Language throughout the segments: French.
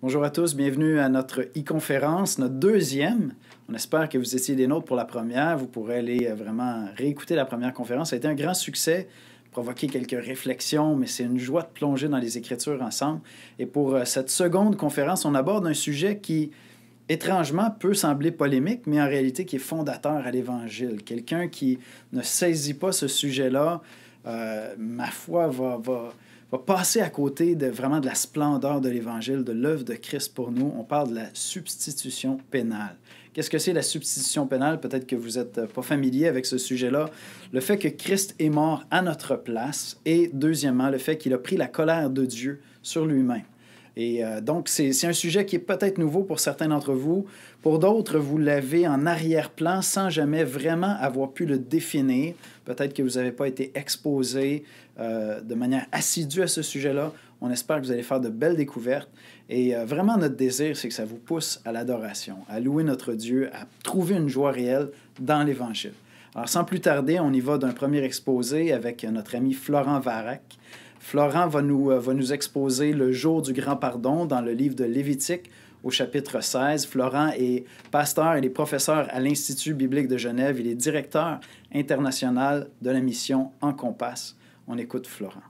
Bonjour à tous, bienvenue à notre e-conférence, notre deuxième. On espère que vous étiez des nôtres pour la première. Vous pourrez aller vraiment réécouter la première conférence. Ça a été un grand succès, provoqué quelques réflexions, mais c'est une joie de plonger dans les Écritures ensemble. Et pour cette seconde conférence, on aborde un sujet qui, étrangement, peut sembler polémique, mais en réalité qui est fondateur à l'Évangile. Quelqu'un qui ne saisit pas ce sujet-là, ma foi, va passer à côté vraiment de la splendeur de l'Évangile, de l'œuvre de Christ pour nous. On parle de la substitution pénale. Qu'est-ce que c'est la substitution pénale? Peut-être que vous n'êtes pas familier avec ce sujet-là. Le fait que Christ est mort à notre place et, deuxièmement, le fait qu'il a pris la colère de Dieu sur lui-même. Et donc, c'est un sujet qui est peut-être nouveau pour certains d'entre vous. Pour d'autres, vous l'avez en arrière-plan sans jamais vraiment avoir pu le définir. Peut-être que vous n'avez pas été exposé de manière assidue à ce sujet-là. On espère que vous allez faire de belles découvertes. Et vraiment, notre désir, c'est que ça vous pousse à l'adoration, à louer notre Dieu, à trouver une joie réelle dans l'Évangile. Alors, sans plus tarder, on y va d'un premier exposé avec notre ami Florent Varac. Florent va nous exposer le jour du grand pardon dans le livre de Lévitique au chapitre 16. Florent est pasteur et est professeur à l'Institut biblique de Genève. Il est directeur international de la mission En Compass. On écoute Florent.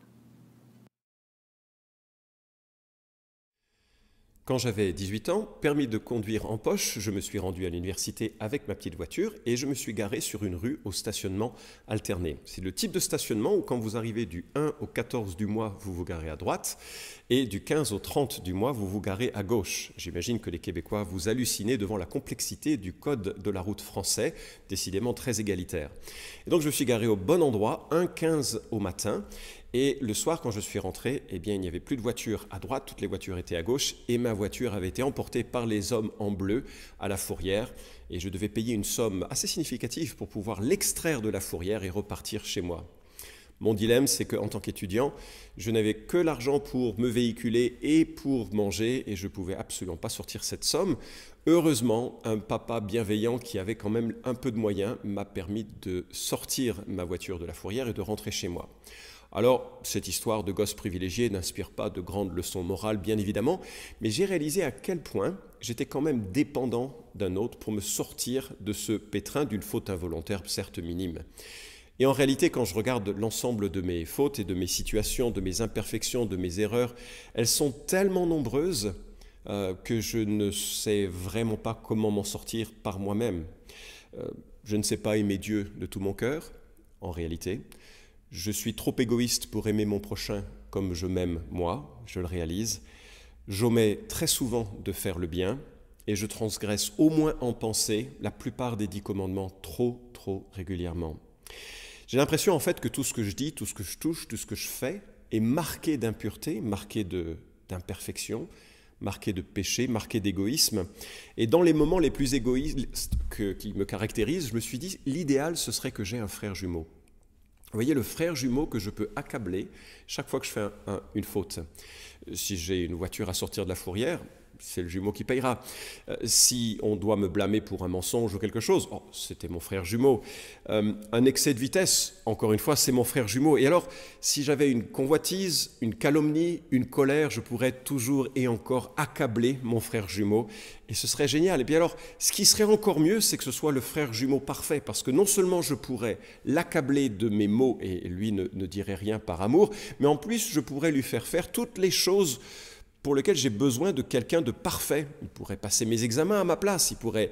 Quand j'avais 18 ans, permis de conduire en poche, je me suis rendu à l'université avec ma petite voiture et je me suis garé sur une rue au stationnement alterné. C'est le type de stationnement où quand vous arrivez du 1 au 14 du mois, vous vous garez à droite et du 15 au 30 du mois, vous vous garez à gauche. J'imagine que les Québécois vous hallucinez devant la complexité du code de la route français, décidément très égalitaire. Et donc je me suis garé au bon endroit, 1,15 au matin. Et le soir, quand je suis rentré, eh bien, il n'y avait plus de voiture à droite, toutes les voitures étaient à gauche, et ma voiture avait été emportée par les hommes en bleu à la fourrière, et je devais payer une somme assez significative pour pouvoir l'extraire de la fourrière et repartir chez moi. Mon dilemme, c'est qu'en tant qu'étudiant, je n'avais que l'argent pour me véhiculer et pour manger, et je ne pouvais absolument pas sortir cette somme. Heureusement, un papa bienveillant qui avait quand même un peu de moyens m'a permis de sortir ma voiture de la fourrière et de rentrer chez moi. Alors, cette histoire de gosse privilégié n'inspire pas de grandes leçons morales, bien évidemment, mais j'ai réalisé à quel point j'étais quand même dépendant d'un autre pour me sortir de ce pétrin d'une faute involontaire, certes minime. Et en réalité, quand je regarde l'ensemble de mes fautes et de mes situations, de mes imperfections, de mes erreurs, elles sont tellement nombreuses que je ne sais vraiment pas comment m'en sortir par moi-même. Je ne sais pas aimer Dieu de tout mon cœur, en réalité. Je suis trop égoïste pour aimer mon prochain comme je m'aime moi, je le réalise. J'omets très souvent de faire le bien et je transgresse au moins en pensée la plupart des 10 commandements trop régulièrement. J'ai l'impression en fait que tout ce que je dis, tout ce que je touche, tout ce que je fais est marqué d'impureté, marqué d'imperfection, marqué de péché, marqué d'égoïsme. Et dans les moments les plus égoïstes qui me caractérisent, je me suis dit l'idéal ce serait que j'ai un frère jumeau. Vous voyez, le frère jumeau que je peux accabler chaque fois que je fais une faute. Si j'ai une voiture à sortir de la fourrière, c'est le jumeau qui payera. Si on doit me blâmer pour un mensonge ou quelque chose, oh, c'était mon frère jumeau. Un excès de vitesse, encore une fois, c'est mon frère jumeau. Et alors, si j'avais une convoitise, une calomnie, une colère, je pourrais toujours et encore accabler mon frère jumeau. Et ce serait génial. Et puis alors, ce qui serait encore mieux, c'est que ce soit le frère jumeau parfait. Parce que non seulement je pourrais l'accabler de mes maux, et lui ne dirait rien par amour, mais en plus, je pourrais lui faire toutes les choses pour lequel j'ai besoin de quelqu'un de parfait. Il pourrait passer mes examens à ma place, il pourrait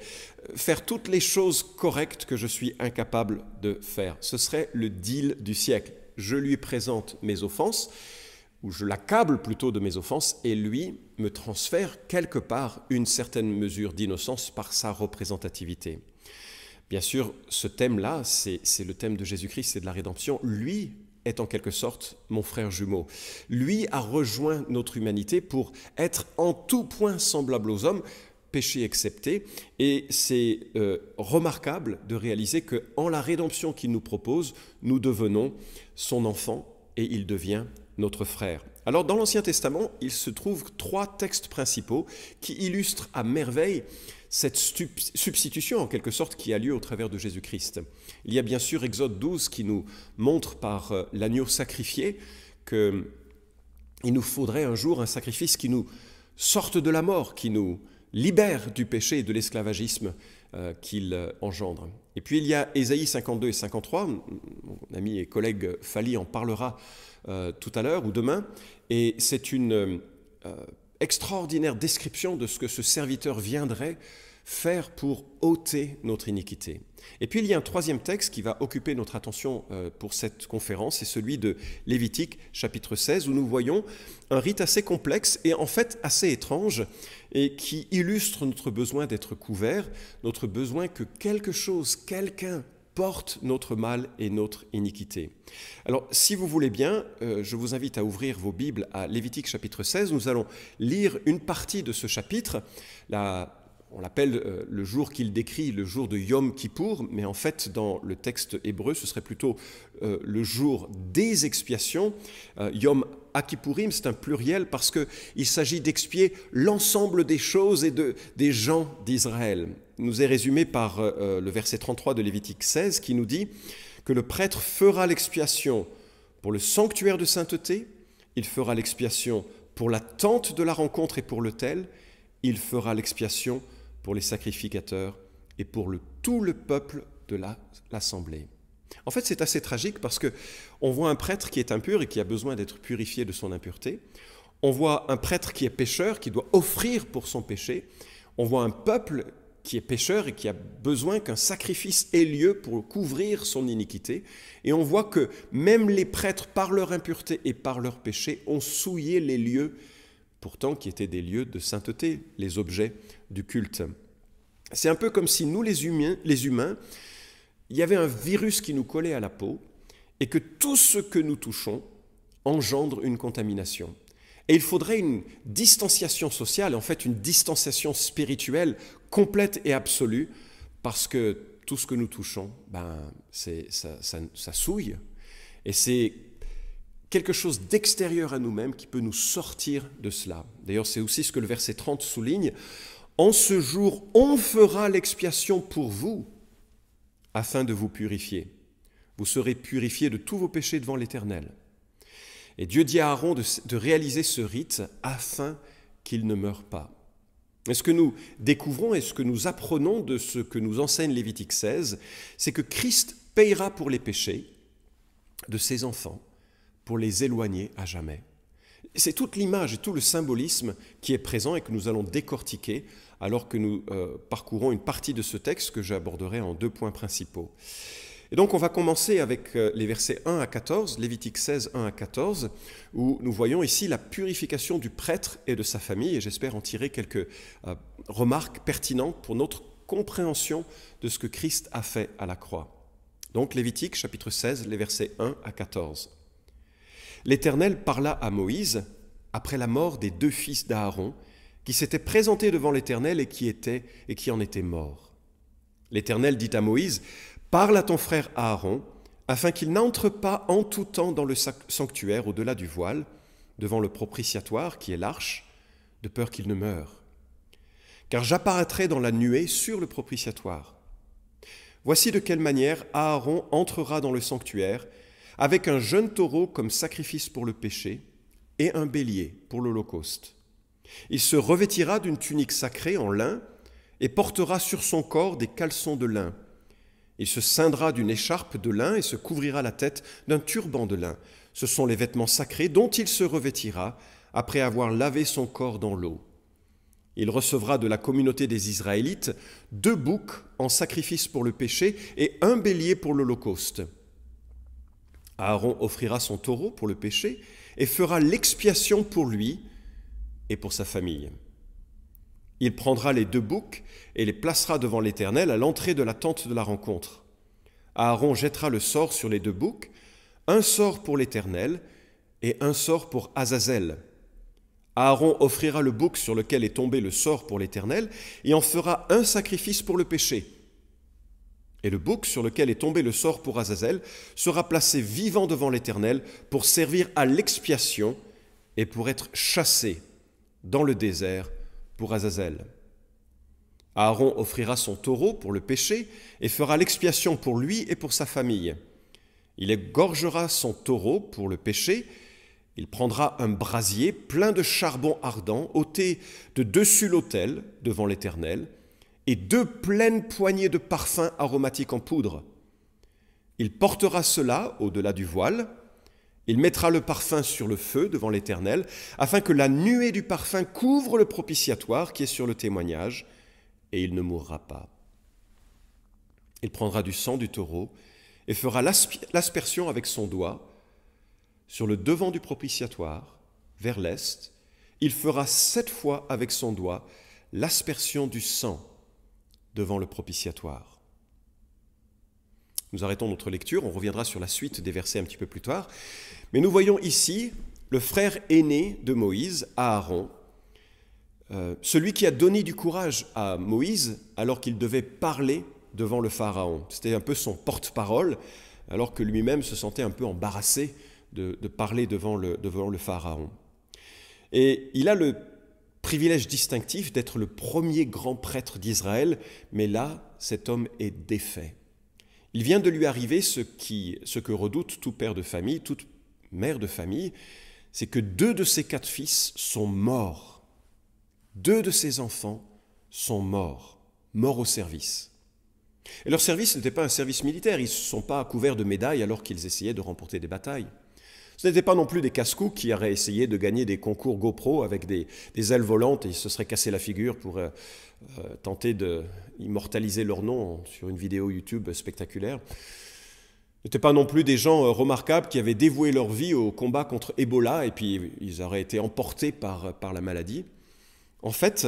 faire toutes les choses correctes que je suis incapable de faire. Ce serait le deal du siècle. Je lui présente mes offenses, ou je l'accable plutôt de mes offenses, et lui me transfère quelque part une certaine mesure d'innocence par sa représentativité. Bien sûr, ce thème-là, c'est le thème de Jésus-Christ, c'est de la rédemption. Lui est en quelque sorte mon frère jumeau. Lui a rejoint notre humanité pour être en tout point semblable aux hommes, péché excepté, et c'est remarquable de réaliser qu'en la rédemption qu'il nous propose, nous devenons son enfant et il devient notre frère. Alors dans l'Ancien Testament, il se trouve 3 textes principaux qui illustrent à merveille cette substitution en quelque sorte qui a lieu au travers de Jésus-Christ. Il y a bien sûr Exode 12 qui nous montre par l'agneau sacrifié qu'il nous faudrait un jour un sacrifice qui nous sorte de la mort, qui nous libère du péché et de l'esclavagisme qu'il engendre. Et puis il y a Ésaïe 52 et 53, mon ami et collègue Fali en parlera tout à l'heure ou demain, et c'est une extraordinaire description de ce que ce serviteur viendrait faire pour ôter notre iniquité. Et puis il y a un troisième texte qui va occuper notre attention pour cette conférence, c'est celui de Lévitique chapitre 16, où nous voyons un rite assez complexe et en fait assez étrange, et qui illustre notre besoin d'être couvert, notre besoin que quelque chose, quelqu'un porte notre mal et notre iniquité. Alors, si vous voulez bien, je vous invite à ouvrir vos Bibles à Lévitique chapitre 16. Nous allons lire une partie de ce chapitre. On l'appelle le jour qu'il décrit, le jour de Yom Kippour, mais en fait, dans le texte hébreu, ce serait plutôt le jour des expiations. Yom Akipurim, c'est un pluriel parce qu'il s'agit d'expier l'ensemble des choses et des gens d'Israël. Il nous est résumé par le verset 33 de Lévitique 16 qui nous dit que le prêtre fera l'expiation pour le sanctuaire de sainteté, il fera l'expiation pour la tente de la rencontre et pour l'autel, il fera l'expiation pour les sacrificateurs et pour tout le peuple de l'assemblée. En fait, c'est assez tragique parce qu'on voit un prêtre qui est impur et qui a besoin d'être purifié de son impureté. On voit un prêtre qui est pécheur, qui doit offrir pour son péché. On voit un peuple qui est pécheur et qui a besoin qu'un sacrifice ait lieu pour couvrir son iniquité. Et on voit que même les prêtres, par leur impureté et par leur péché, ont souillé les lieux, pourtant qui étaient des lieux de sainteté, les objets du culte. C'est un peu comme si nous, les humains, il y avait un virus qui nous collait à la peau et que tout ce que nous touchons engendre une contamination. Et il faudrait une distanciation sociale, en fait une distanciation spirituelle complète et absolue, parce que tout ce que nous touchons, ça souille. Et c'est quelque chose d'extérieur à nous-mêmes qui peut nous sortir de cela. D'ailleurs, c'est aussi ce que le verset 30 souligne. « En ce jour, on fera l'expiation pour vous, afin de vous purifier. Vous serez purifiés de tous vos péchés devant l'Éternel. » Et Dieu dit à Aaron de réaliser ce rite afin qu'il ne meure pas. Et ce que nous découvrons et ce que nous apprenons de ce que nous enseigne Lévitique 16, c'est que Christ payera pour les péchés de ses enfants pour les éloigner à jamais. C'est toute l'image et tout le symbolisme qui est présent et que nous allons décortiquer alors que nous parcourons une partie de ce texte que j'aborderai en 2 points principaux. Et donc on va commencer avec les versets 1 à 14, Lévitique 16, 1 à 14, où nous voyons ici la purification du prêtre et de sa famille, et j'espère en tirer quelques remarques pertinentes pour notre compréhension de ce que Christ a fait à la croix. Donc Lévitique chapitre 16, les versets 1 à 14. L'Éternel parla à Moïse après la mort des 2 fils d'Aaron, qui s'étaient présentés devant l'Éternel et qui en étaient morts. L'Éternel dit à Moïse, « Parle à ton frère Aaron, afin qu'il n'entre pas en tout temps dans le sanctuaire au-delà du voile, devant le propitiatoire qui est l'arche, de peur qu'il ne meure. Car j'apparaîtrai dans la nuée sur le propitiatoire. Voici de quelle manière Aaron entrera dans le sanctuaire, avec un jeune taureau comme sacrifice pour le péché, et un bélier pour l'holocauste. Il se revêtira d'une tunique sacrée en lin, et portera sur son corps des caleçons de lin. Il se ceindra d'une écharpe de lin et se couvrira la tête d'un turban de lin. Ce sont les vêtements sacrés dont il se revêtira après avoir lavé son corps dans l'eau. Il recevra de la communauté des Israélites 2 boucs en sacrifice pour le péché et un bélier pour l'holocauste. Aaron offrira son taureau pour le péché et fera l'expiation pour lui et pour sa famille. Il prendra les 2 boucs et les placera devant l'Éternel à l'entrée de la tente de la rencontre. Aaron jettera le sort sur les 2 boucs, un sort pour l'Éternel et un sort pour Azazel. Aaron offrira le bouc sur lequel est tombé le sort pour l'Éternel et en fera un sacrifice pour le péché. Et le bouc sur lequel est tombé le sort pour Azazel sera placé vivant devant l'Éternel pour servir à l'expiation et pour être chassé dans le désert pour Azazel. Aaron offrira son taureau pour le péché et fera l'expiation pour lui et pour sa famille. Il égorgera son taureau pour le péché Il prendra un brasier plein de charbon ardent, ôté de dessus l'autel devant l'Éternel, et 2 pleines poignées de parfums aromatiques en poudre. Il portera cela au-delà du voile. Il mettra le parfum sur le feu devant l'Éternel, afin que la nuée du parfum couvre le propitiatoire qui est sur le témoignage, et il ne mourra pas. Il prendra du sang du taureau et fera l'aspersion avec son doigt sur le devant du propitiatoire, vers l'est. Il fera 7 fois avec son doigt l'aspersion du sang devant le propitiatoire. Nous arrêtons notre lecture, on reviendra sur la suite des versets un petit peu plus tard. Mais nous voyons ici le frère aîné de Moïse, Aaron, celui qui a donné du courage à Moïse alors qu'il devait parler devant le Pharaon. C'était un peu son porte-parole, alors que lui-même se sentait un peu embarrassé de parler devant le Pharaon. Et il a le privilège distinctif d'être le premier grand prêtre d'Israël, mais là, cet homme est défait. Il vient de lui arriver ce que redoute tout père de famille, toute mère de famille, c'est que 2 de ses 4 fils sont morts. 2 de ses enfants sont morts au service. Et leur service n'était pas un service militaire, ils ne se sont pas couverts de médailles alors qu'ils essayaient de remporter des batailles. Ce n'étaient pas non plus des casse-cou qui auraient essayé de gagner des concours GoPro avec des ailes volantes et ils se seraient cassé la figure pour tenter d'immortaliser leur nom sur une vidéo YouTube spectaculaire. Ce n'étaient pas non plus des gens remarquables qui avaient dévoué leur vie au combat contre Ebola et puis ils auraient été emportés par la maladie. En fait,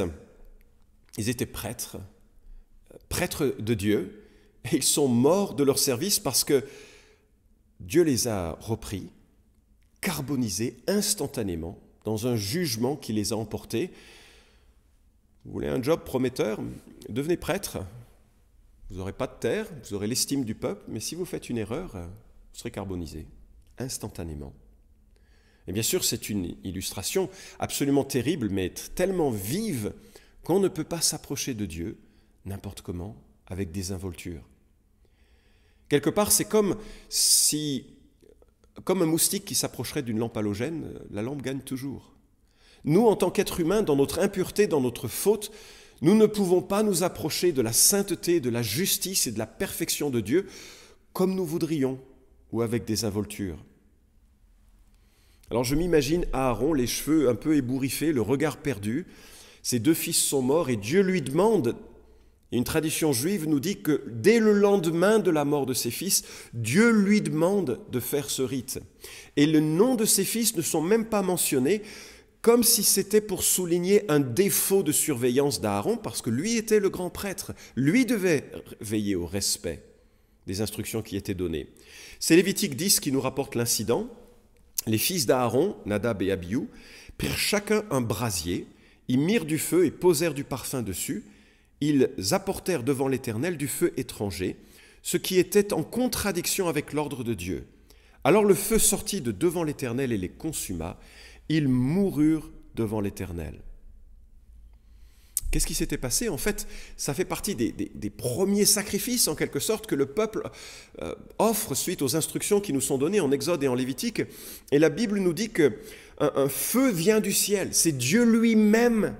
ils étaient prêtres de Dieu, et ils sont morts de leur service parce que Dieu les a repris, carbonisés instantanément dans un jugement qui les a emportés. Vous voulez un job prometteur? Devenez prêtre. Vous n'aurez pas de terre, vous aurez l'estime du peuple, mais si vous faites une erreur, vous serez carbonisé instantanément. Et bien sûr, c'est une illustration absolument terrible, mais tellement vive qu'on ne peut pas s'approcher de Dieu n'importe comment, avec des involtures. Quelque part, c'est comme un moustique qui s'approcherait d'une lampe halogène, la lampe gagne toujours. Nous, en tant qu'êtres humains, dans notre impureté, dans notre faute, nous ne pouvons pas nous approcher de la sainteté, de la justice et de la perfection de Dieu comme nous voudrions ou avec des involtures. Alors je m'imagine Aaron, les cheveux un peu ébouriffés, le regard perdu. Ses 2 fils sont morts et Dieu lui demande, et une tradition juive nous dit que dès le lendemain de la mort de ses fils, Dieu lui demande de faire ce rite. Et le nom de ses fils ne sont même pas mentionnés, comme si c'était pour souligner un défaut de surveillance d'Aaron, parce que lui était le grand prêtre. Lui devait veiller au respect des instructions qui étaient données. C'est Lévitique 10 qui nous rapporte l'incident. Les fils d'Aaron, Nadab et Abihu, prirent chacun un brasier, y mirent du feu et posèrent du parfum dessus. Ils apportèrent devant l'Éternel du feu étranger, ce qui était en contradiction avec l'ordre de Dieu. Alors le feu sortit de devant l'Éternel et les consuma. Ils moururent devant l'Éternel. Qu'est-ce qui s'était passé? En fait, ça fait partie des premiers sacrifices, en quelque sorte, que le peuple offre suite aux instructions qui nous sont données en Exode et en Lévitique. Et la Bible nous dit qu'un feu vient du ciel. C'est Dieu lui-même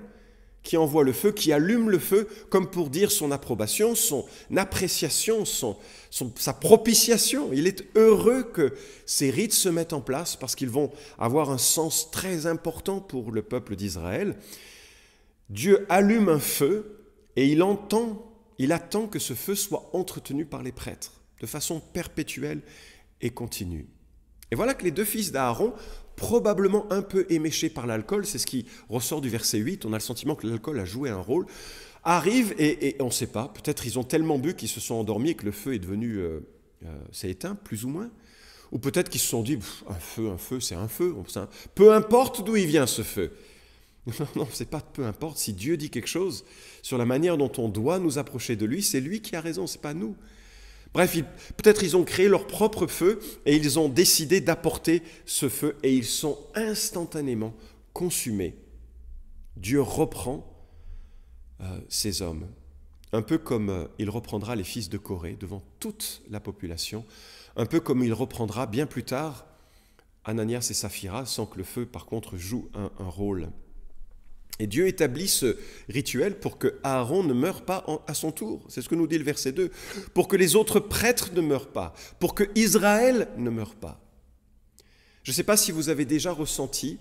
qui envoie le feu, qui allume le feu, comme pour dire son approbation, son appréciation, sa propitiation. Il est heureux que ces rites se mettent en place parce qu'ils vont avoir un sens très important pour le peuple d'Israël. Dieu allume un feu et il attend que ce feu soit entretenu par les prêtres de façon perpétuelle et continue. Et voilà que les 2 fils d'Aaron, probablement un peu éméchés par l'alcool, c'est ce qui ressort du verset 8, on a le sentiment que l'alcool a joué un rôle, arrivent et on ne sait pas, peut-être ils ont tellement bu qu'ils se sont endormis et que le feu est devenu, s'est éteint plus ou moins, ou peut-être qu'ils se sont dit, un feu, c'est un feu, peu importe d'où il vient ce feu. Non, c'est pas peu importe, si Dieu dit quelque chose sur la manière dont on doit nous approcher de lui, c'est lui qui a raison, c'est pas nous. Bref, peut-être ils ont créé leur propre feu et ils ont décidé d'apporter ce feu et ils sont instantanément consumés. Dieu reprend ces hommes, un peu comme il reprendra les fils de Corée devant toute la population, un peu comme il reprendra bien plus tard Ananias et Saphira, sans que le feu, par contre, joue un rôle. Et Dieu établit ce rituel pour que Aaron ne meure pas à son tour. C'est ce que nous dit le verset 2. Pour que les autres prêtres ne meurent pas. Pour que Israël ne meure pas. Je ne sais pas si vous avez déjà ressenti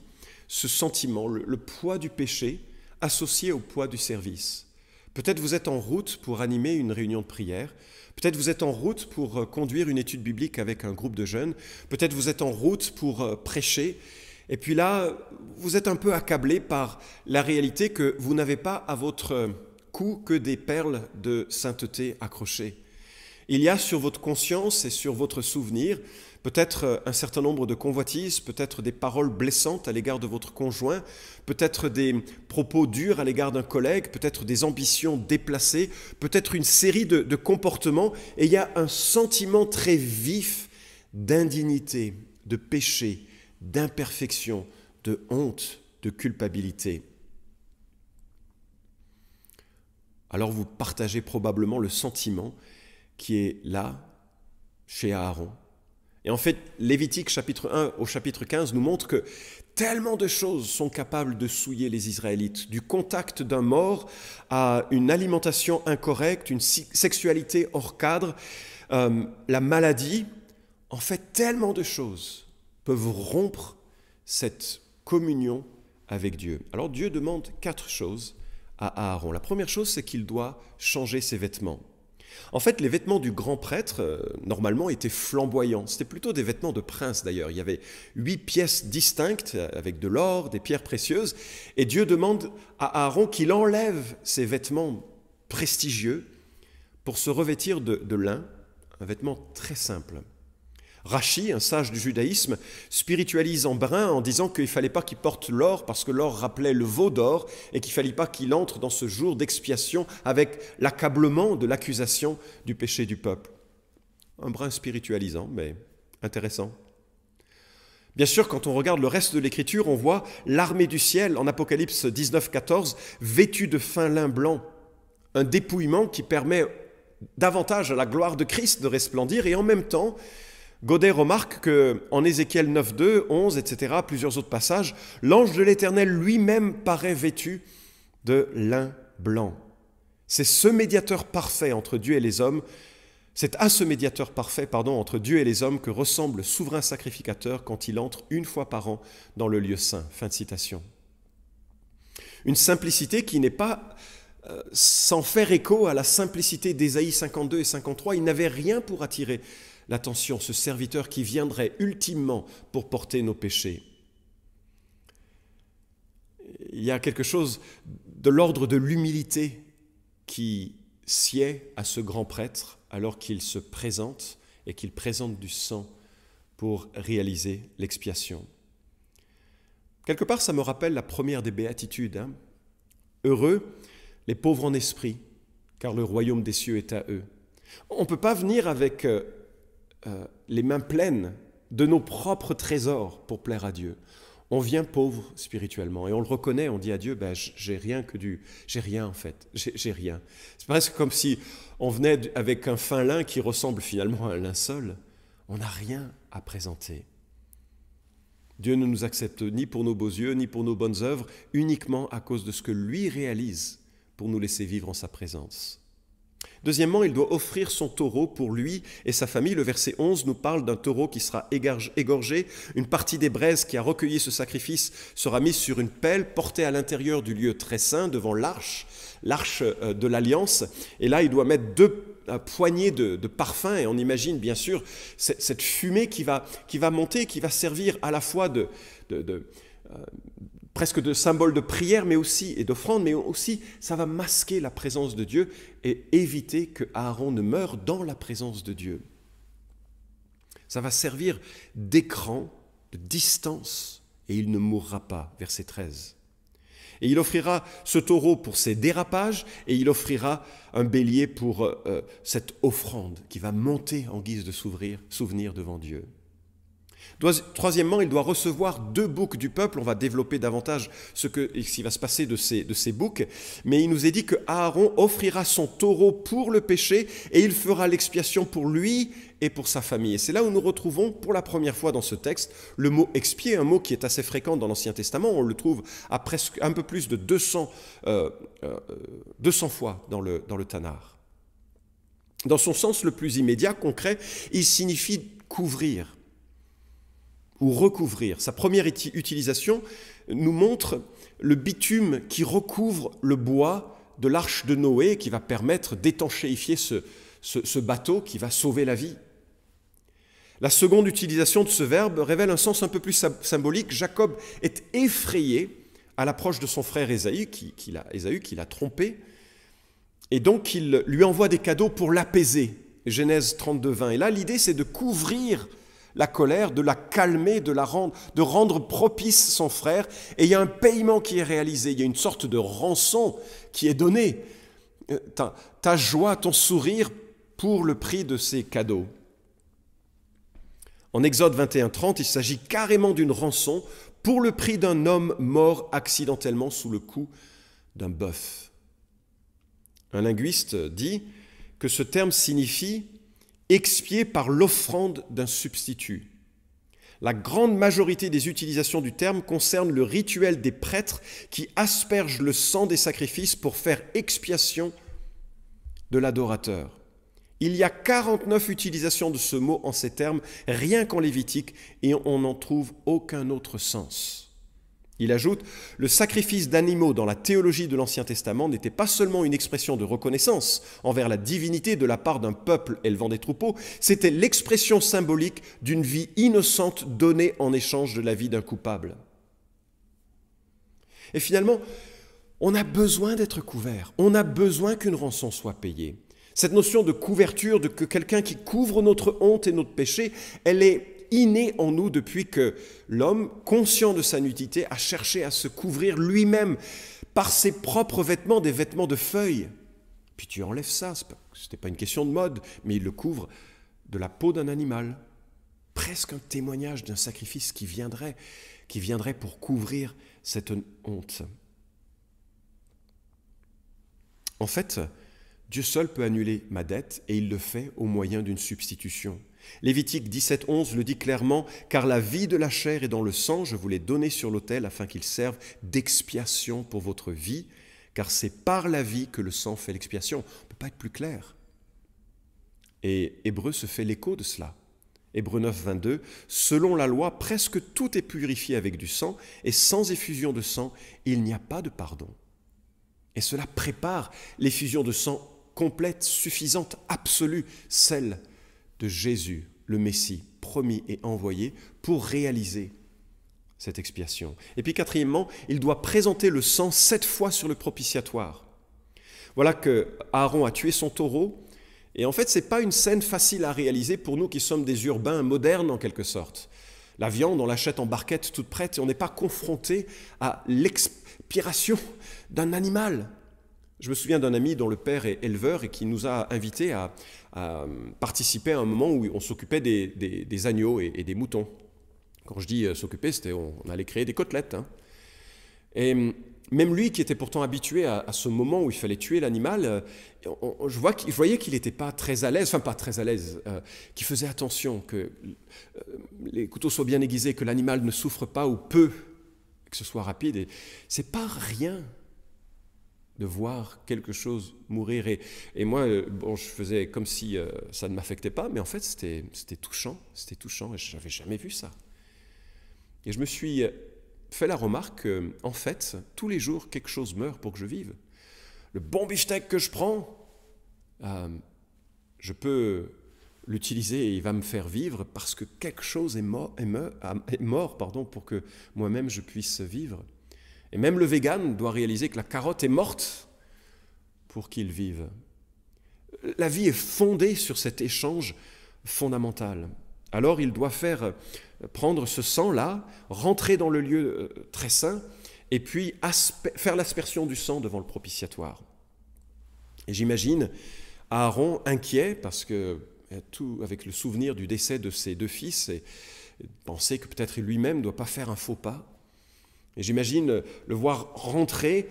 ce sentiment, le poids du péché associé au poids du service. Peut-être vous êtes en route pour animer une réunion de prière. Peut-être vous êtes en route pour conduire une étude biblique avec un groupe de jeunes. Peut-être vous êtes en route pour prêcher. Et puis là, vous êtes un peu accablé par la réalité que vous n'avez pas à votre cou que des perles de sainteté accrochées. Il y a sur votre conscience et sur votre souvenir peut-être un certain nombre de convoitises, peut-être des paroles blessantes à l'égard de votre conjoint, peut-être des propos durs à l'égard d'un collègue, peut-être des ambitions déplacées, peut-être une série de comportements. Et il y a un sentiment très vif d'indignité, de péché, d'imperfection, de honte, de culpabilité. Alors vous partagez probablement le sentiment qui est là, chez Aaron. Et en fait, Lévitique chapitre 1 au chapitre 15 nous montre que tellement de choses sont capables de souiller les Israélites, du contact d'un mort à une alimentation incorrecte, une sexualité hors cadre, la maladie. En fait, tellement de choses peuvent rompre cette communion avec Dieu. Alors Dieu demande 4 choses à Aaron. La première chose, c'est qu'il doit changer ses vêtements. En fait, les vêtements du grand prêtre, normalement, étaient flamboyants. C'était plutôt des vêtements de prince, d'ailleurs. Il y avait 8 pièces distinctes, avec de l'or, des pierres précieuses. Et Dieu demande à Aaron qu'il enlève ces vêtements prestigieux pour se revêtir de lin, un vêtement très simple. Rachi, un sage du judaïsme, spiritualise en brun en disant qu'il ne fallait pas qu'il porte l'or parce que l'or rappelait le veau d'or et qu'il ne fallait pas qu'il entre dans ce jour d'expiation avec l'accablement de l'accusation du péché du peuple. Un brin spiritualisant, mais intéressant. Bien sûr, quand on regarde le reste de l'Écriture, on voit l'armée du ciel en Apocalypse 19, 14, vêtue de fin lin blanc, un dépouillement qui permet davantage à la gloire de Christ de resplendir et en même temps, Godet remarque qu'en Ézéchiel 9, 2, 11, etc., plusieurs autres passages, l'ange de l'Éternel lui-même paraît vêtu de lin blanc. C'est ce médiateur parfait entre Dieu et les hommes, c'est à ce médiateur parfait, entre Dieu et les hommes que ressemble le souverain sacrificateur quand il entre une fois par an dans le lieu saint. Fin de citation. Une simplicité qui n'est pas sans faire écho à la simplicité d'Ésaïe 52 et 53. Il n'avait rien pour attirer l'attention, ce serviteur qui viendrait ultimement pour porter nos péchés. Il y a quelque chose de l'ordre de l'humilité qui sied à ce grand prêtre alors qu'il se présente et qu'il présente du sang pour réaliser l'expiation. Quelque part, ça me rappelle la première des béatitudes. Heureux les pauvres en esprit, car le royaume des cieux est à eux. On ne peut pas venir avec les mains pleines de nos propres trésors pour plaire à Dieu. On vient pauvre spirituellement et on le reconnaît, on dit à Dieu, j'ai rien en fait, j'ai rien. C'est presque comme si on venait avec un fin lin qui ressemble finalement à un linceul. On n'a rien à présenter. Dieu ne nous accepte ni pour nos beaux yeux, ni pour nos bonnes œuvres, uniquement à cause de ce que lui réalise pour nous laisser vivre en sa présence. Deuxièmement, il doit offrir son taureau pour lui et sa famille. Le verset 11 nous parle d'un taureau qui sera égorgé. Une partie des braises qui a recueilli ce sacrifice sera mise sur une pelle, portée à l'intérieur du lieu très saint, devant l'arche de l'Alliance. Et là, il doit mettre 2 poignées de parfum. Et on imagine bien sûr cette fumée qui va monter, qui va servir à la fois presque de symbole de prière et d'offrande, mais aussi ça va masquer la présence de Dieu et éviter que Aaron ne meure dans la présence de Dieu. Ça va servir d'écran, de distance, et il ne mourra pas, verset 13. Et il offrira ce taureau pour ses dérapages, et il offrira un bélier pour cette offrande qui va monter en guise de souvenir devant Dieu. Troisièmement, il doit recevoir 2 boucs du peuple. On va développer davantage ce qui va se passer de ces boucs. Mais il nous est dit que Aaron offrira son taureau pour le péché et il fera l'expiation pour lui et pour sa famille. Et c'est là où nous retrouvons pour la première fois dans ce texte le mot expier, un mot qui est assez fréquent dans l'Ancien Testament. On le trouve à presque un peu plus de 200 fois dans le Tanakh. Dans son sens le plus immédiat, concret, il signifie couvrir ou recouvrir. Sa première utilisation nous montre le bitume qui recouvre le bois de l'arche de Noé, qui va permettre d'étanchéifier ce bateau qui va sauver la vie. La seconde utilisation de ce verbe révèle un sens un peu plus symbolique. Jacob est effrayé à l'approche de son frère Ésaü, qui l'a trompé, et donc il lui envoie des cadeaux pour l'apaiser. Genèse 32, 20. Et là, l'idée, c'est de couvrir la colère, de la calmer, de rendre propice son frère. Et il y a un paiement qui est réalisé, il y a une sorte de rançon qui est donnée. Ta joie, ton sourire pour le prix de ces cadeaux. En Exode 21, 30, il s'agit carrément d'une rançon pour le prix d'un homme mort accidentellement sous le coup d'un bœuf. Un linguiste dit que ce terme signifie expier par l'offrande d'un substitut. La grande majorité des utilisations du terme concernent le rituel des prêtres qui aspergent le sang des sacrifices pour faire expiation de l'adorateur. Il y a 49 utilisations de ce mot en ces termes, rien qu'en Lévitique, et on n'en trouve aucun autre sens. Il ajoute, le sacrifice d'animaux dans la théologie de l'Ancien Testament n'était pas seulement une expression de reconnaissance envers la divinité de la part d'un peuple élevant des troupeaux, c'était l'expression symbolique d'une vie innocente donnée en échange de la vie d'un coupable. Et finalement, on a besoin d'être couvert, on a besoin qu'une rançon soit payée. Cette notion de couverture, de que quelqu'un qui couvre notre honte et notre péché, elle est innée en nous depuis que l'homme, conscient de sa nudité, a cherché à se couvrir lui-même par ses propres vêtements, des vêtements de feuilles. Puis tu enlèves ça, ce n'était pas une question de mode, mais il le couvre de la peau d'un animal. Presque un témoignage d'un sacrifice qui viendrait pour couvrir cette honte. En fait, Dieu seul peut annuler ma dette et il le fait au moyen d'une substitution. Lévitique 17, 11 le dit clairement, « Car la vie de la chair est dans le sang, je vous l'ai donné sur l'autel afin qu'il serve d'expiation pour votre vie, car c'est par la vie que le sang fait l'expiation. » On ne peut pas être plus clair. Et Hébreu se fait l'écho de cela. Hébreu 9, 22, « Selon la loi, presque tout est purifié avec du sang, et sans effusion de sang, il n'y a pas de pardon. » Et cela prépare l'effusion de sang complète, suffisante, absolue, celle de Jésus, le Messie, promis et envoyé pour réaliser cette expiation. Et puis quatrièmement, il doit présenter le sang 7 fois sur le propitiatoire. Voilà que Aaron a tué son taureau, et en fait, ce n'est pas une scène facile à réaliser pour nous qui sommes des urbains modernes en quelque sorte. La viande, on l'achète en barquette toute prête, et on n'est pas confronté à l'expiration d'un animal. Je me souviens d'un ami dont le père est éleveur et qui nous a invités à participer à un moment où on s'occupait des agneaux et des moutons. Quand je dis s'occuper, c'était on allait créer des côtelettes. Hein. Et même lui, qui était pourtant habitué à ce moment où il fallait tuer l'animal, je voyais qu'il n'était pas très à l'aise, qu'il faisait attention que les couteaux soient bien aiguisés, que l'animal ne souffre pas ou peu, que ce soit rapide. Et c'est pas rien de voir quelque chose mourir. Et moi, je faisais comme si ça ne m'affectait pas, mais en fait, c'était touchant, et je n'avais jamais vu ça. Et je me suis fait la remarque qu'en fait, tous les jours, quelque chose meurt pour que je vive. Le bon beefsteak que je prends, je peux l'utiliser et il va me faire vivre parce que quelque chose est mort pour que moi-même je puisse vivre. Et même le vegan doit réaliser que la carotte est morte pour qu'il vive. La vie est fondée sur cet échange fondamental. Alors il doit prendre ce sang-là, rentrer dans le lieu très saint, et puis faire l'aspersion du sang devant le propitiatoire. Et j'imagine Aaron inquiet, parce que avec le souvenir du décès de ses 2 fils, et penser que peut-être lui-même ne doit pas faire un faux pas. Et j'imagine le voir rentrer,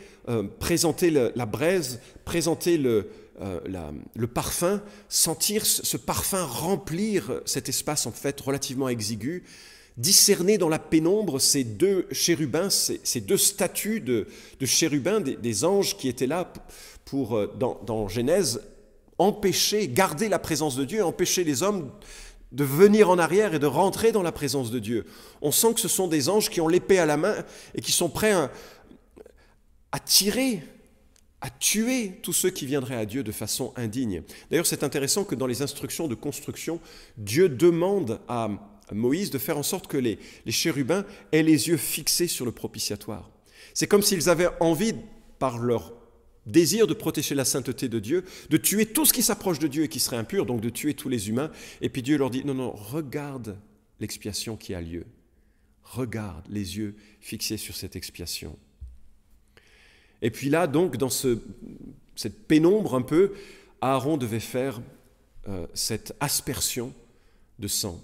présenter la braise, présenter le parfum, sentir ce parfum remplir cet espace en fait relativement exigu, discerner dans la pénombre ces deux chérubins, ces deux statues de chérubins, des anges qui étaient là pour, dans Genèse, empêcher, garder la présence de Dieu, empêcher les hommes de venir en arrière et de rentrer dans la présence de Dieu. On sent que ce sont des anges qui ont l'épée à la main et qui sont prêts à tirer, à tuer tous ceux qui viendraient à Dieu de façon indigne. D'ailleurs, c'est intéressant que dans les instructions de construction, Dieu demande à Moïse de faire en sorte que les chérubins aient les yeux fixés sur le propitiatoire. C'est comme s'ils avaient envie, par leur désir de protéger la sainteté de Dieu, de tuer tout ce qui s'approche de Dieu et qui serait impur, donc de tuer tous les humains. Et puis Dieu leur dit, non, regarde l'expiation qui a lieu. Regarde les yeux fixés sur cette expiation. Et puis là, donc, dans cette pénombre un peu, Aaron devait faire cette aspersion de sang.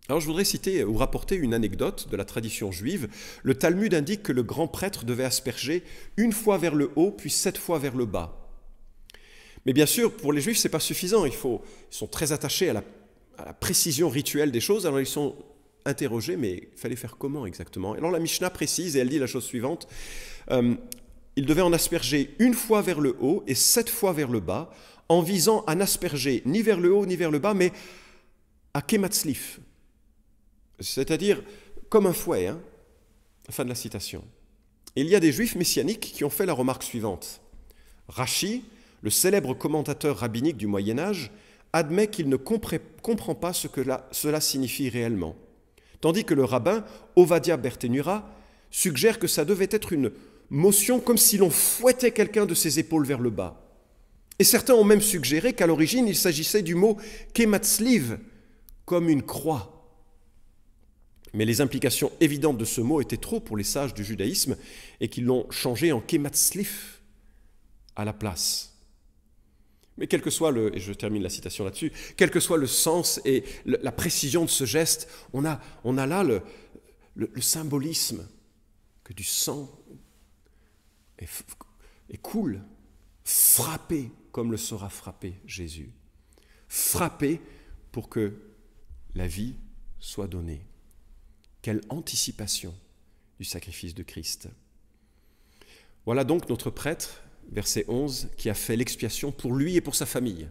Alors je voudrais citer ou rapporter une anecdote de la tradition juive. Le Talmud indique que le grand prêtre devait asperger une fois vers le haut, puis 7 fois vers le bas. Mais bien sûr, pour les Juifs, ce n'est pas suffisant. Ils sont très attachés à la précision rituelle des choses, alors ils sont interrogés, mais il fallait faire comment exactement? Alors la Mishnah précise, et elle dit la chose suivante, il devait en asperger une fois vers le haut et 7 fois vers le bas, en visant à n'asperger ni vers le haut ni vers le bas, mais à Kematzlif, c'est-à-dire comme un fouet. Fin de la citation. Et il y a des juifs messianiques qui ont fait la remarque suivante. Rashi, le célèbre commentateur rabbinique du Moyen-Âge, admet qu'il ne comprend pas ce que cela signifie réellement, tandis que le rabbin Ovadia Bertenura suggère que ça devait être une motion comme si l'on fouettait quelqu'un de ses épaules vers le bas. Et certains ont même suggéré qu'à l'origine, il s'agissait du mot Kematzliv, comme une croix. Mais les implications évidentes de ce mot étaient trop pour les sages du judaïsme et qu'ils l'ont changé en Kematzlif à la place. Mais quel que soit et je termine la citation là-dessus, quel que soit le sens et la précision de ce geste, on a là le symbolisme que du sang est coule, frappé comme le sera frappé Jésus. Frappé pour que la vie soit donnée. Quelle anticipation du sacrifice de Christ. Voilà donc notre prêtre, verset 11, qui a fait l'expiation pour lui et pour sa famille.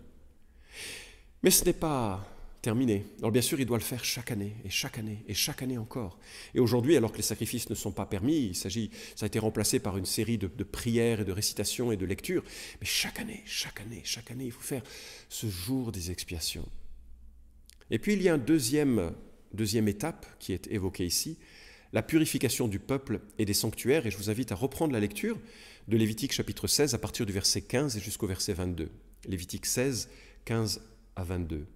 Mais ce n'est pas terminé. Alors bien sûr, il doit le faire chaque année, et chaque année, et chaque année encore. Et aujourd'hui, alors que les sacrifices ne sont pas permis, ça a été remplacé par une série de prières et de récitations et de lectures. Mais chaque année, il faut faire ce jour des expiations. Et puis il y a une deuxième étape qui est évoquée ici, la purification du peuple et des sanctuaires. Et je vous invite à reprendre la lecture de Lévitique chapitre 16 à partir du verset 15 et jusqu'au verset 22. Lévitique 16, 15 à 22.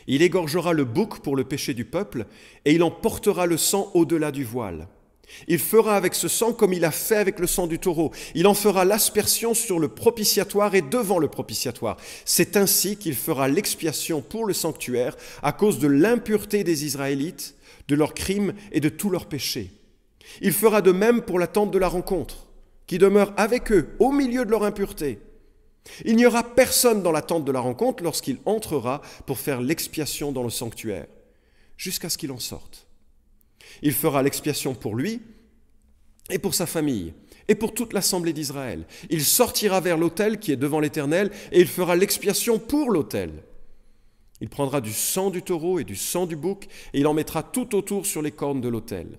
Il égorgera le bouc pour le péché du peuple et il en portera le sang au-delà du voile. Il fera avec ce sang comme il a fait avec le sang du taureau. Il en fera l'aspersion sur le propitiatoire et devant le propitiatoire. C'est ainsi qu'il fera l'expiation pour le sanctuaire à cause de l'impureté des Israélites, de leurs crimes et de tous leurs péchés. Il fera de même pour la tente de la rencontre, qui demeure avec eux au milieu de leur impureté. Il n'y aura personne dans la tente de la rencontre lorsqu'il entrera pour faire l'expiation dans le sanctuaire, jusqu'à ce qu'il en sorte. Il fera l'expiation pour lui et pour sa famille et pour toute l'assemblée d'Israël. Il sortira vers l'autel qui est devant l'Éternel et il fera l'expiation pour l'autel. Il prendra du sang du taureau et du sang du bouc et il en mettra tout autour sur les cornes de l'autel.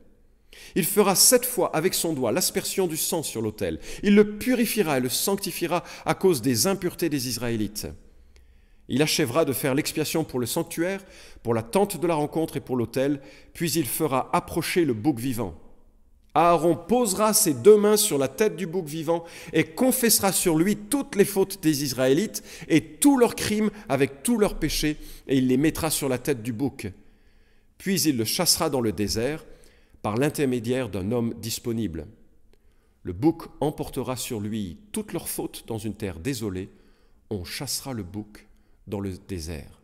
Il fera 7 fois avec son doigt l'aspersion du sang sur l'autel. Il le purifiera et le sanctifiera à cause des impuretés des Israélites. Il achèvera de faire l'expiation pour le sanctuaire, pour la tente de la rencontre et pour l'autel, puis il fera approcher le bouc vivant. Aaron posera ses 2 mains sur la tête du bouc vivant et confessera sur lui toutes les fautes des Israélites et tous leurs crimes avec tous leurs péchés, et il les mettra sur la tête du bouc. Puis il le chassera dans le désert par l'intermédiaire d'un homme disponible. Le bouc emportera sur lui toutes leurs fautes dans une terre désolée. On chassera le bouc dans le désert.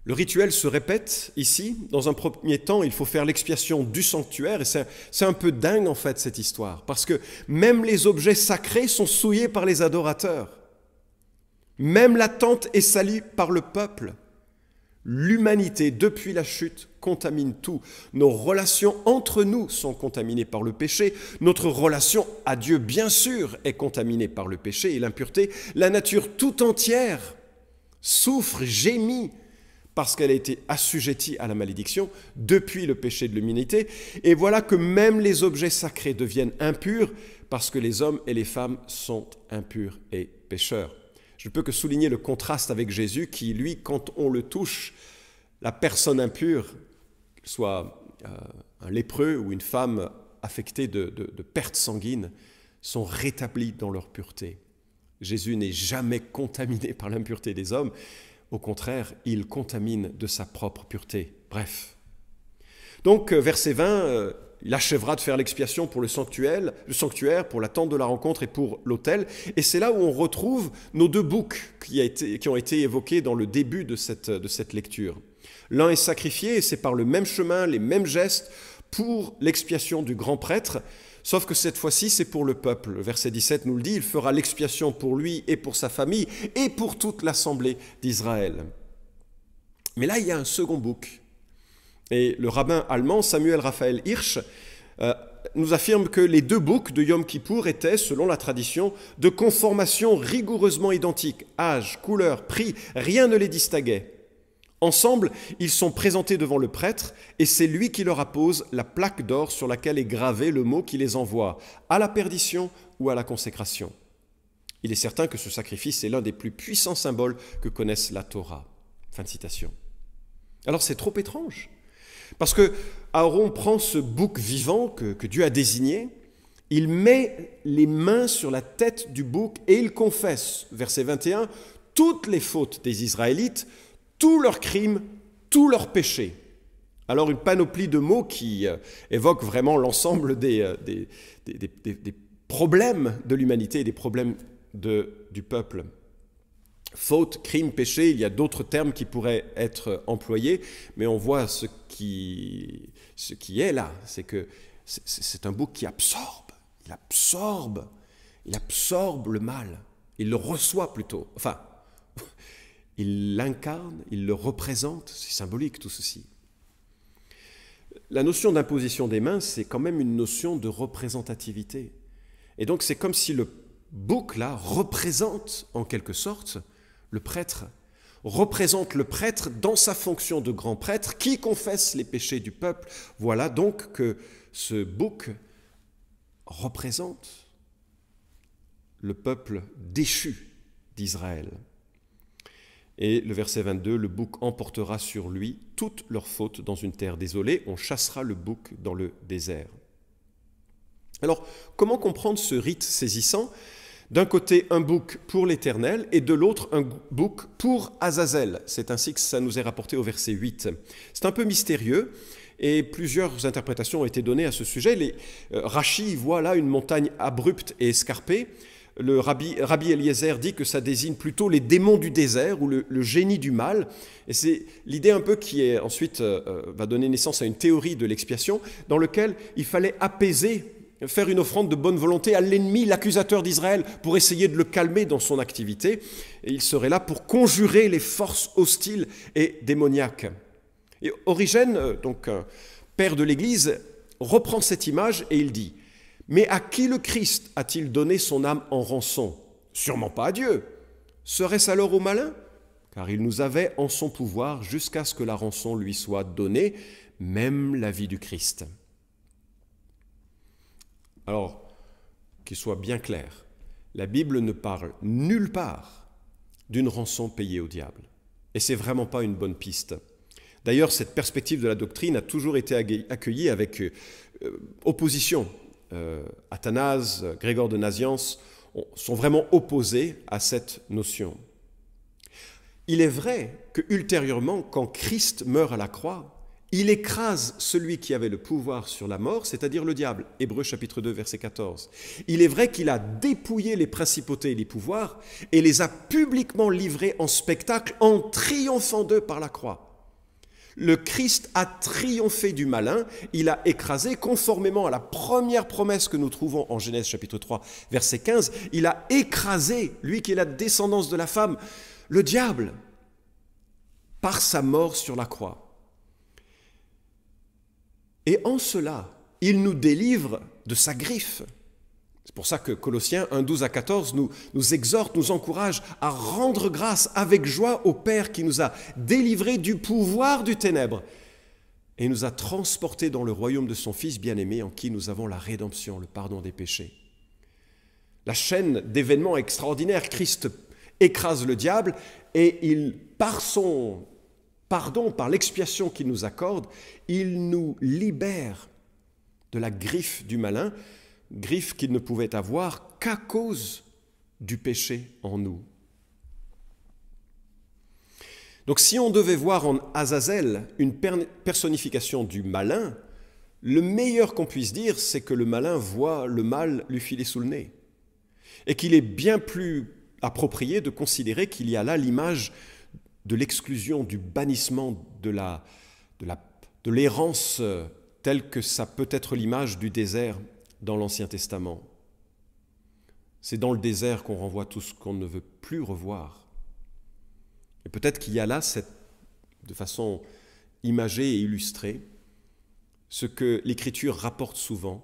Le rituel se répète ici. Dans un premier temps, il faut faire l'expiation du sanctuaire. Et c'est un peu dingue en fait cette histoire. Parce que même les objets sacrés sont souillés par les adorateurs. Même la tente est salie par le peuple. L'humanité, depuis la chute, contamine tout. Nos relations entre nous sont contaminées par le péché. Notre relation à Dieu, bien sûr, est contaminée par le péché et l'impureté. La nature tout entière souffre, gémit, parce qu'elle a été assujettie à la malédiction depuis le péché de l'humanité. Et voilà que même les objets sacrés deviennent impurs parce que les hommes et les femmes sont impurs et pécheurs. Je ne peux que souligner le contraste avec Jésus qui, lui, quand on le touche, la personne impure, qu'il soit un lépreux ou une femme affectée de perte sanguine, sont rétablis dans leur pureté. Jésus n'est jamais contaminé par l'impureté des hommes. Au contraire, il contamine de sa propre pureté. Bref. Donc, verset 20, il achèvera de faire l'expiation pour le sanctuaire, pour la tente de la rencontre et pour l'autel. Et c'est là où on retrouve nos deux boucs qui ont été évoqués dans le début de cette lecture. L'un est sacrifié et c'est par le même chemin, les mêmes gestes pour l'expiation du grand prêtre, sauf que cette fois-ci, c'est pour le peuple. Le verset 17 nous le dit, il fera l'expiation pour lui et pour sa famille et pour toute l'assemblée d'Israël. Mais là, il y a un second bouc. Et le rabbin allemand Samuel Raphael Hirsch nous affirme que les deux boucs de Yom Kippour étaient, selon la tradition, de conformation rigoureusement identiques. Âge, couleur, prix, rien ne les distinguait. Ensemble, ils sont présentés devant le prêtre et c'est lui qui leur appose la plaque d'or sur laquelle est gravé le mot qui les envoie, à la perdition ou à la consécration. Il est certain que ce sacrifice est l'un des plus puissants symboles que connaisse la Torah. Fin de citation. Alors c'est trop étrange, parce que Aaron prend ce bouc vivant que Dieu a désigné, il met les mains sur la tête du bouc et il confesse, verset 21, toutes les fautes des Israélites, tous leurs crimes, tous leurs péchés. Alors une panoplie de mots qui évoquent vraiment l'ensemble des problèmes de l'humanité et des problèmes du peuple. Faute, crime, péché, il y a d'autres termes qui pourraient être employés, mais on voit ce qui est là, c'est que c'est un bouc qui absorbe le mal, il le reçoit plutôt, enfin, il l'incarne, il le représente, c'est symbolique tout ceci. La notion d'imposition des mains, c'est quand même une notion de représentativité. Et donc c'est comme si le bouc là représente en quelque sorte le prêtre, représente le prêtre dans sa fonction de grand prêtre qui confesse les péchés du peuple. Voilà donc que ce bouc représente le peuple déchu d'Israël. Et le verset 22, le bouc emportera sur lui toutes leurs fautes dans une terre désolée, on chassera le bouc dans le désert. Alors, comment comprendre ce rite saisissant ? D'un côté, un bouc pour l'Éternel et de l'autre, un bouc pour Azazel. C'est ainsi que ça nous est rapporté au verset 8. C'est un peu mystérieux et plusieurs interprétations ont été données à ce sujet. Rachi voit là une montagne abrupte et escarpée. Le Rabbi Eliezer dit que ça désigne plutôt les démons du désert ou le génie du mal. Et c'est l'idée un peu qui est ensuite va donner naissance à une théorie de l'expiation dans laquelle il fallait apaiser, faire une offrande de bonne volonté à l'ennemi, l'accusateur d'Israël, pour essayer de le calmer dans son activité. Et il serait là pour conjurer les forces hostiles et démoniaques. Et Origène, donc père de l'Église, reprend cette image et il dit « Mais à qui le Christ a-t-il donné son âme en rançon ? Sûrement pas à Dieu. Serait-ce alors au malin ? Car il nous avait en son pouvoir jusqu'à ce que la rançon lui soit donnée, même la vie du Christ. » Alors, qu'il soit bien clair, la Bible ne parle nulle part d'une rançon payée au diable. Et ce n'est vraiment pas une bonne piste. D'ailleurs, cette perspective de la doctrine a toujours été accueillie avec opposition. Athanase, Grégor de Nazianze sont vraiment opposés à cette notion. Il est vrai que ultérieurement, quand Christ meurt à la croix, il écrase celui qui avait le pouvoir sur la mort, c'est-à-dire le diable. Hébreux chapitre 2, verset 14. Il est vrai qu'il a dépouillé les principautés et les pouvoirs et les a publiquement livrés en spectacle en triomphant d'eux par la croix. Le Christ a triomphé du malin, il a écrasé, conformément à la première promesse que nous trouvons en Genèse chapitre 3, verset 15, il a écrasé, lui qui est la descendance de la femme, le diable, par sa mort sur la croix. Et en cela, il nous délivre de sa griffe. C'est pour ça que Colossiens 1, 12 à 14 nous exhorte, nous encourage à rendre grâce avec joie au Père qui nous a délivrés du pouvoir du ténèbre et nous a transportés dans le royaume de son Fils bien-aimé en qui nous avons la rédemption, le pardon des péchés. La chaîne d'événements extraordinaires, Christ écrase le diable et par son pardon, par l'expiation qu'il nous accorde, il nous libère de la griffe du malin, griffe qu'il ne pouvait avoir qu'à cause du péché en nous. Donc si on devait voir en Azazel une personnification du malin, le meilleur qu'on puisse dire, c'est que le malin voit le mal lui filer sous le nez. Et qu'il est bien plus approprié de considérer qu'il y a là l'image de l'exclusion, du bannissement, de l'errance telle que ça peut être l'image du désert dans l'Ancien Testament. C'est dans le désert qu'on renvoie tout ce qu'on ne veut plus revoir. Et peut-être qu'il y a là, de façon imagée et illustrée, ce que l'Écriture rapporte souvent,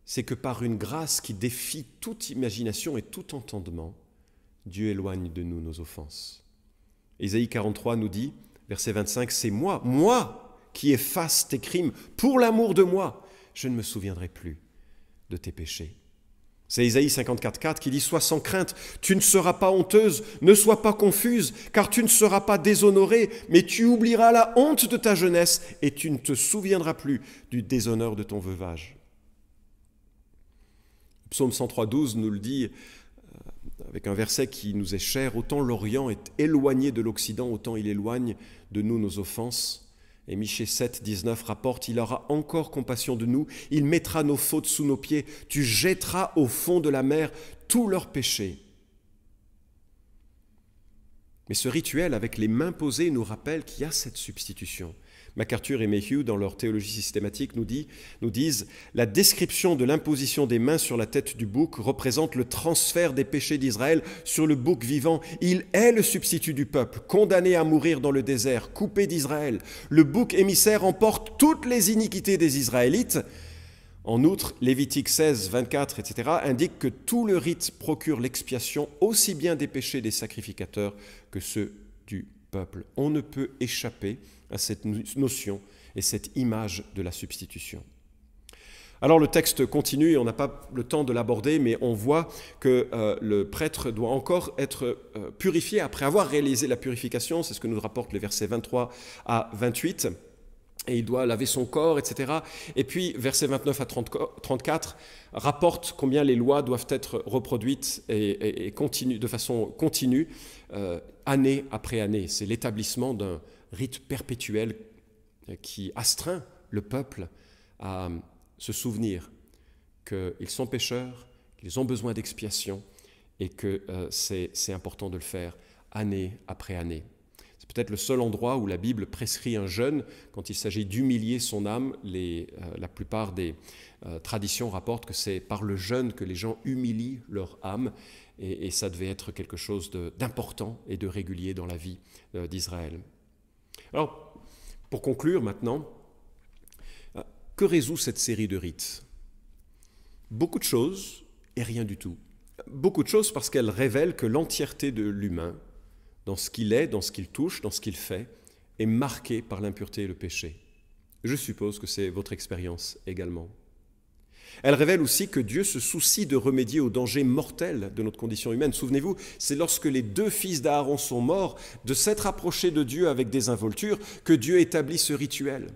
c'est que par une grâce qui défie toute imagination et tout entendement, Dieu éloigne de nous nos offenses. Ésaïe 43 nous dit, verset 25, « C'est moi qui efface tes crimes, pour l'amour de moi, je ne me souviendrai plus de tes péchés. » C'est Ésaïe 54,4 qui dit « Sois sans crainte, tu ne seras pas honteuse, ne sois pas confuse, car tu ne seras pas déshonorée, mais tu oublieras la honte de ta jeunesse et tu ne te souviendras plus du déshonneur de ton veuvage. » Psaume 103,12 nous le dit avec un verset qui nous est cher, « Autant l'Orient est éloigné de l'Occident, autant il éloigne de nous nos offenses. » Et Michée 7, 19 rapporte, « Il aura encore compassion de nous, il mettra nos fautes sous nos pieds, tu jetteras au fond de la mer tous leurs péchés. » Mais ce rituel avec les mains posées nous rappelle qu'il y a cette substitution. MacArthur et Mayhew, dans leur théologie systématique, nous disent « La description de l'imposition des mains sur la tête du bouc représente le transfert des péchés d'Israël sur le bouc vivant. Il est le substitut du peuple, condamné à mourir dans le désert, coupé d'Israël. Le bouc émissaire emporte toutes les iniquités des Israélites. » En outre, Lévitique 16, 24, etc. indique que tout le rite procure l'expiation aussi bien des péchés des sacrificateurs que ceux du peuple. On ne peut échapper à cette notion et cette image de la substitution. Alors le texte continue et on n'a pas le temps de l'aborder, mais on voit que le prêtre doit encore être purifié après avoir réalisé la purification, c'est ce que nous rapportent les versets 23 à 28, et il doit laver son corps, etc. Et puis versets 29 à 34 rapportent combien les lois doivent être reproduites et de façon continue, année après année. C'est l'établissement d'un rite perpétuel qui astreint le peuple à se souvenir qu'ils sont pécheurs, qu'ils ont besoin d'expiation et que c'est important de le faire année après année. C'est peut-être le seul endroit où la Bible prescrit un jeûne quand il s'agit d'humilier son âme. La plupart des traditions rapportent que c'est par le jeûne que les gens humilient leur âme et ça devait être quelque chose d'important et de régulier dans la vie d'Israël. Alors, pour conclure maintenant, que résout cette série de rites ? Beaucoup de choses et rien du tout. Beaucoup de choses parce qu'elles révèlent que l'entièreté de l'humain, dans ce qu'il est, dans ce qu'il touche, dans ce qu'il fait, est marquée par l'impureté et le péché. Je suppose que c'est votre expérience également. Elle révèle aussi que Dieu se soucie de remédier aux dangers mortels de notre condition humaine. Souvenez-vous, c'est lorsque les 2 fils d'Aaron sont morts, de s'être approchés de Dieu avec désinvolture, que Dieu établit ce rituel.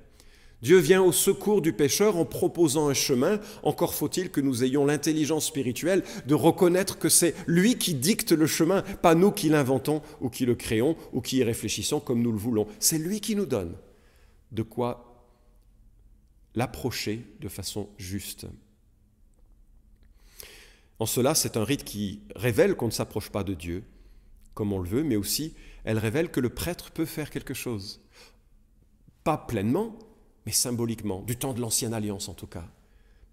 Dieu vient au secours du pécheur en proposant un chemin. Encore faut-il que nous ayons l'intelligence spirituelle de reconnaître que c'est lui qui dicte le chemin, pas nous qui l'inventons ou qui le créons ou qui y réfléchissons comme nous le voulons. C'est lui qui nous donne de quoi l'approcher de façon juste. En cela, c'est un rite qui révèle qu'on ne s'approche pas de Dieu comme on le veut, mais aussi elle révèle que le prêtre peut faire quelque chose. pas pleinement, mais symboliquement, du temps de l'Ancienne Alliance en tout cas,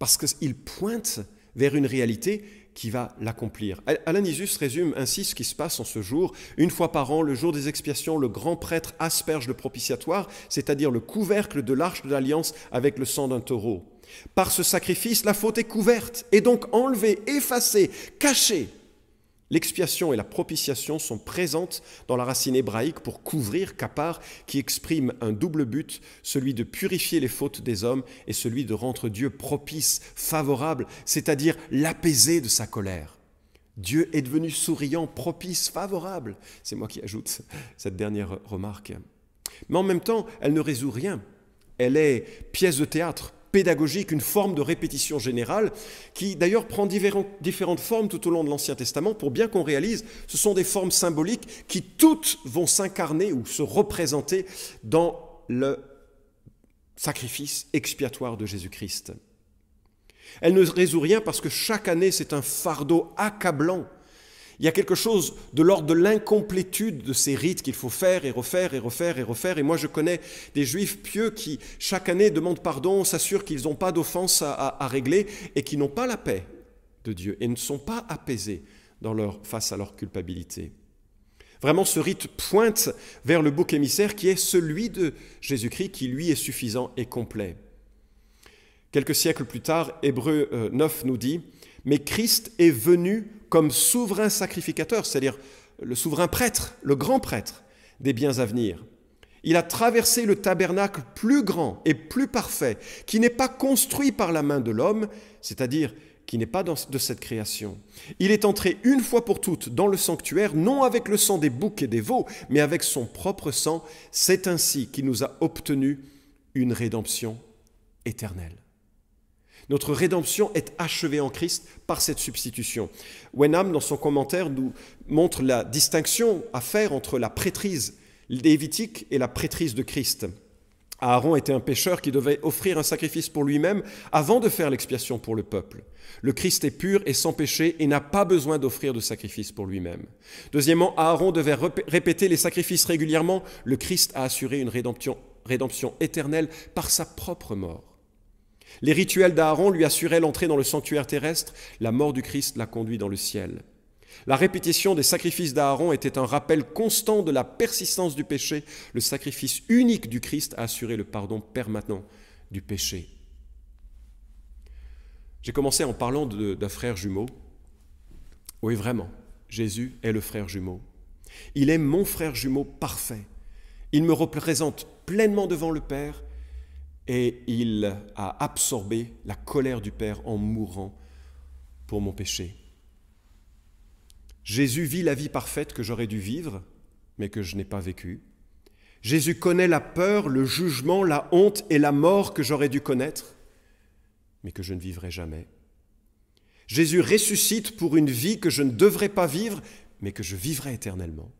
parce qu'il pointe vers une réalité qui va l'accomplir. Alain Isus résume ainsi ce qui se passe en ce jour. Une fois par an, le jour des expiations, le grand prêtre asperge le propitiatoire, c'est-à-dire le couvercle de l'arche de l'Alliance avec le sang d'un taureau. Par ce sacrifice, la faute est couverte, et donc enlevée, effacée, cachée. L'expiation et la propitiation sont présentes dans la racine hébraïque pour couvrir, kapar, qui exprime un double but, celui de purifier les fautes des hommes et celui de rendre Dieu propice, favorable, c'est-à-dire l'apaiser de sa colère. Dieu est devenu souriant, propice, favorable. C'est moi qui ajoute cette dernière remarque. Mais en même temps, elle ne résout rien. Elle est pièce de théâtre, pédagogique, une forme de répétition générale qui d'ailleurs prend différentes formes tout au long de l'Ancien Testament pour bien qu'on réalise, ce sont des formes symboliques qui toutes vont s'incarner ou se représenter dans le sacrifice expiatoire de Jésus-Christ. Elle ne résout rien parce que chaque année c'est un fardeau accablant. Il y a quelque chose de l'ordre de l'incomplétude de ces rites qu'il faut faire et refaire et refaire et refaire. Et moi, je connais des juifs pieux qui, chaque année, demandent pardon, s'assurent qu'ils n'ont pas d'offense à régler et qui n'ont pas la paix de Dieu et ne sont pas apaisés face à leur culpabilité. Vraiment, ce rite pointe vers le bouc émissaire qui est celui de Jésus-Christ, qui lui est suffisant et complet. Quelques siècles plus tard, Hébreux 9 nous dit « Mais Christ est venu comme souverain sacrificateur, c'est-à-dire le souverain prêtre, le grand prêtre des biens à venir. Il a traversé le tabernacle plus grand et plus parfait, qui n'est pas construit par la main de l'homme, c'est-à-dire qui n'est pas de cette création. Il est entré une fois pour toutes dans le sanctuaire, non avec le sang des boucs et des veaux, mais avec son propre sang. C'est ainsi qu'il nous a obtenu une rédemption éternelle. Notre rédemption est achevée en Christ par cette substitution. Wenham, dans son commentaire, nous montre la distinction à faire entre la prêtrise lévitique et la prêtrise de Christ. Aaron était un pécheur qui devait offrir un sacrifice pour lui-même avant de faire l'expiation pour le peuple. Le Christ est pur et sans péché et n'a pas besoin d'offrir de sacrifice pour lui-même. Deuxièmement, Aaron devait répéter les sacrifices régulièrement. Le Christ a assuré une rédemption éternelle par sa propre mort. Les rituels d'Aaron lui assuraient l'entrée dans le sanctuaire terrestre, la mort du Christ l'a conduit dans le ciel. La répétition des sacrifices d'Aaron était un rappel constant de la persistance du péché. Le sacrifice unique du Christ a assuré le pardon permanent du péché. J'ai commencé en parlant d'un frère jumeau. Oui, vraiment, Jésus est le frère jumeau. Il est mon frère jumeau parfait. Il me représente pleinement devant le Père. Et il a absorbé la colère du Père en mourant pour mon péché. Jésus vit la vie parfaite que j'aurais dû vivre, mais que je n'ai pas vécue. Jésus connaît la peur, le jugement, la honte et la mort que j'aurais dû connaître, mais que je ne vivrai jamais. Jésus ressuscite pour une vie que je ne devrais pas vivre, mais que je vivrai éternellement.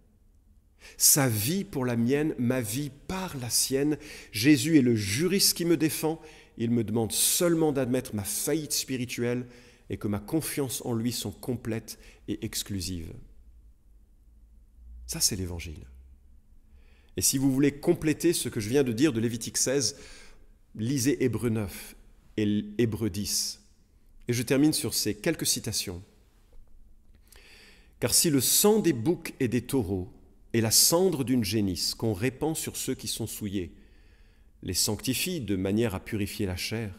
Sa vie pour la mienne, ma vie par la sienne. Jésus est le juriste qui me défend. Il me demande seulement d'admettre ma faillite spirituelle et que ma confiance en lui sont complètes et exclusives. Ça, c'est l'Évangile. Et si vous voulez compléter ce que je viens de dire de Lévitique 16, lisez Hébreux 9 et Hébreux 10. Et je termine sur ces quelques citations. « Car si le sang des boucs et des taureaux et la cendre d'une génisse qu'on répand sur ceux qui sont souillés les sanctifie de manière à purifier la chair,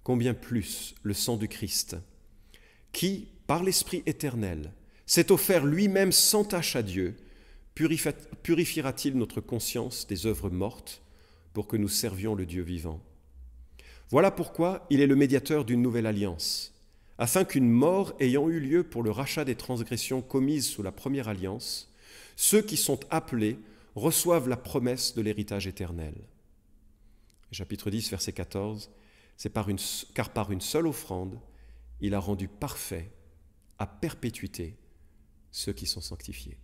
combien plus le sang du Christ, qui, par l'Esprit éternel, s'est offert lui-même sans tache à Dieu, purifiera-t-il notre conscience des œuvres mortes pour que nous servions le Dieu vivant. Voilà pourquoi il est le médiateur d'une nouvelle alliance, afin qu'une mort ayant eu lieu pour le rachat des transgressions commises sous la première alliance, ceux qui sont appelés reçoivent la promesse de l'héritage éternel. » Chapitre 10, verset 14, « Car par une seule offrande, il a rendu parfait à perpétuité ceux qui sont sanctifiés. »